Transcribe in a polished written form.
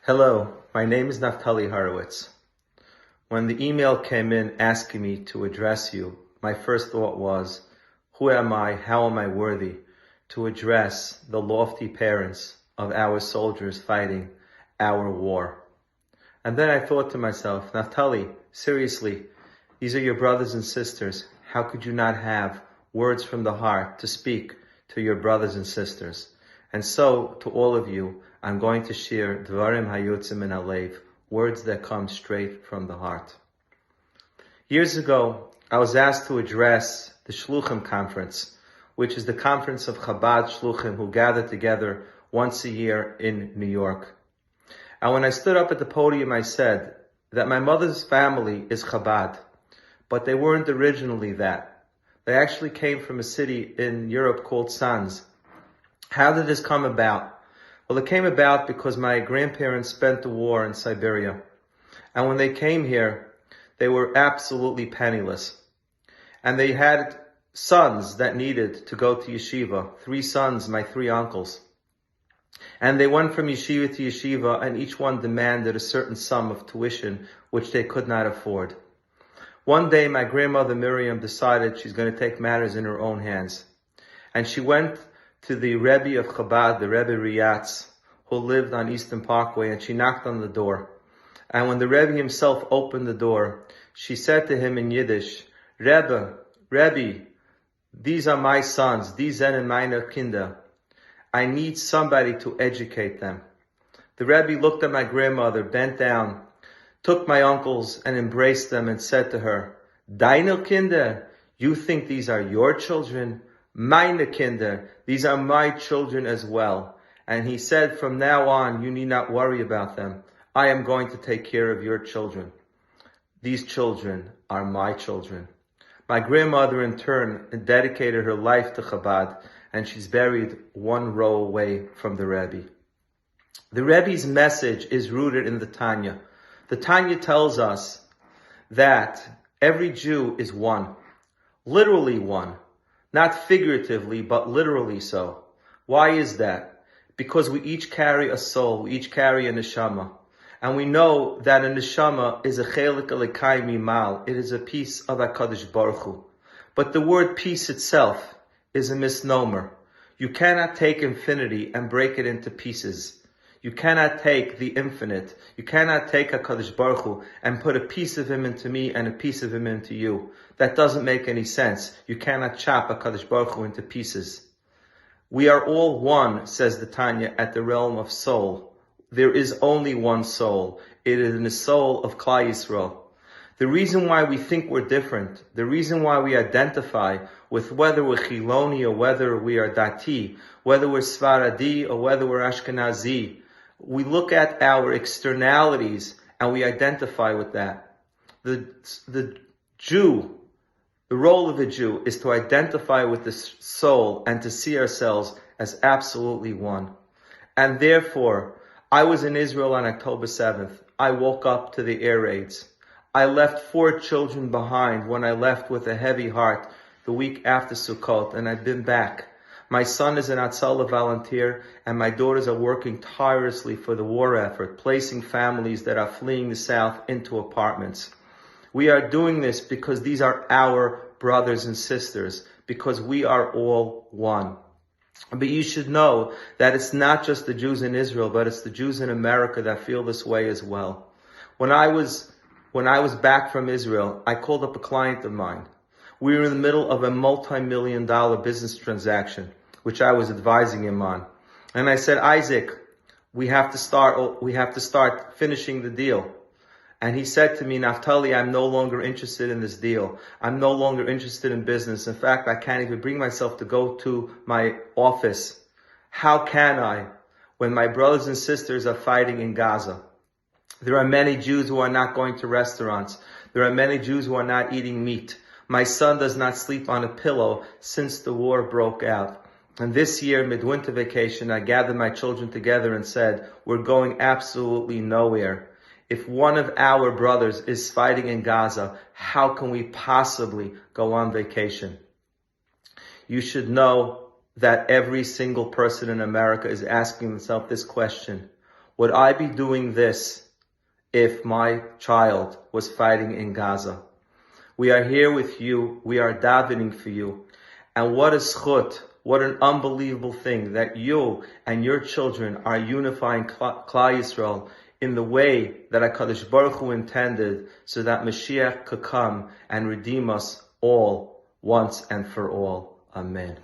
Hello, my name is Naftali Horowitz. When the email came in asking me to address you, my first thought was, who am I, how am I worthy to address the lofty parents of our soldiers fighting our war? And then I thought to myself, Naftali, seriously, these are your brothers and sisters. How could you not have words from the heart to speak to your brothers and sisters? And so, to all of you, I'm going to share Dvarim Hayotzim min Halev, words that come straight from the heart. Years ago, I was asked to address the Shluchim conference, which is the conference of Chabad Shluchim who gather together once a year in New York. And when I stood up at the podium, I said that my mother's family is Chabad, but they weren't originally that. They actually came from a city in Europe called Sanz. How did this come about? Well, it came about because my grandparents spent the war in Siberia. And when they came here, they were absolutely penniless. And they had sons that needed to go to yeshiva. 3 sons, my 3 uncles. And they went from yeshiva to yeshiva, and each one demanded a certain sum of tuition, which they could not afford. One day, my grandmother Miriam decided she's going to take matters in her own hands. And she went to the Rebbe of Chabad, the Rebbe Riyatz, who lived on Eastern Parkway, and she knocked on the door. And when the Rebbe himself opened the door, she said to him in Yiddish, Rebbe, these are my sons, these sind meine Kinder. I need somebody to educate them. The Rebbe looked at my grandmother, bent down, took my uncles and embraced them and said to her, Deine Kinder, you think these are your children? Meine Kinder, these are my children as well. And he said, from now on, you need not worry about them. I am going to take care of your children. These children are my children. My grandmother, in turn, dedicated her life to Chabad, and she's buried 1 row away from the Rebbe. The Rebbe's message is rooted in the Tanya. The Tanya tells us that every Jew is one, literally one. Not figuratively, but literally so. Why is that? Because we each carry a soul, we each carry a neshama. And we know that a neshama is a chelik elikai mimal. It is a piece of HaKadosh Baruch Hu. But the word piece itself is a misnomer. You cannot take infinity and break it into pieces. You cannot take the infinite. You cannot take HaKadosh Baruch Hu and put a piece of him into me and a piece of him into you. That doesn't make any sense. You cannot chop HaKadosh Baruch Hu into pieces. We are all one, says the Tanya, at the realm of soul. There is only one soul. It is in the soul of Klal Yisrael. The reason why we think we're different, the reason why we identify with whether we're Chiloni or whether we are Dati, whether we're Svaradi or whether we're Ashkenazi, we look at our externalities and we identify with that. The Jew, the role of a Jew is to identify with the soul and to see ourselves as absolutely one. And therefore, I was in Israel on October 7th. I woke up to the air raids. I left 4 children behind when I left with a heavy heart the week after Sukkot, and I've been back. My son is an Hatzalah volunteer, and my daughters are working tirelessly for the war effort, placing families that are fleeing the south into apartments. We are doing this because these are our brothers and sisters, because we are all one. But you should know that it's not just the Jews in Israel, but it's the Jews in America that feel this way as well. When I was back from Israel, I called up a client of mine. We were in the middle of a multi-million-dollar business transaction, which I was advising him on. And I said, Isaac, we have to start finishing the deal. And he said to me, Naftali, I'm no longer interested in this deal. I'm no longer interested in business. In fact, I can't even bring myself to go to my office. How can I, when my brothers and sisters are fighting in Gaza? There are many Jews who are not going to restaurants. There are many Jews who are not eating meat. My son does not sleep on a pillow since the war broke out. And this year, midwinter vacation, I gathered my children together and said, we're going absolutely nowhere. If one of our brothers is fighting in Gaza, how can we possibly go on vacation? You should know that every single person in America is asking themselves this question. Would I be doing this if my child was fighting in Gaza? We are here with you. We are davening for you. And what a zchut, what an unbelievable thing that you and your children are unifying Klal Yisrael in the way that HaKadosh Baruch Hu intended, so that Mashiach could come and redeem us all once and for all. Amen.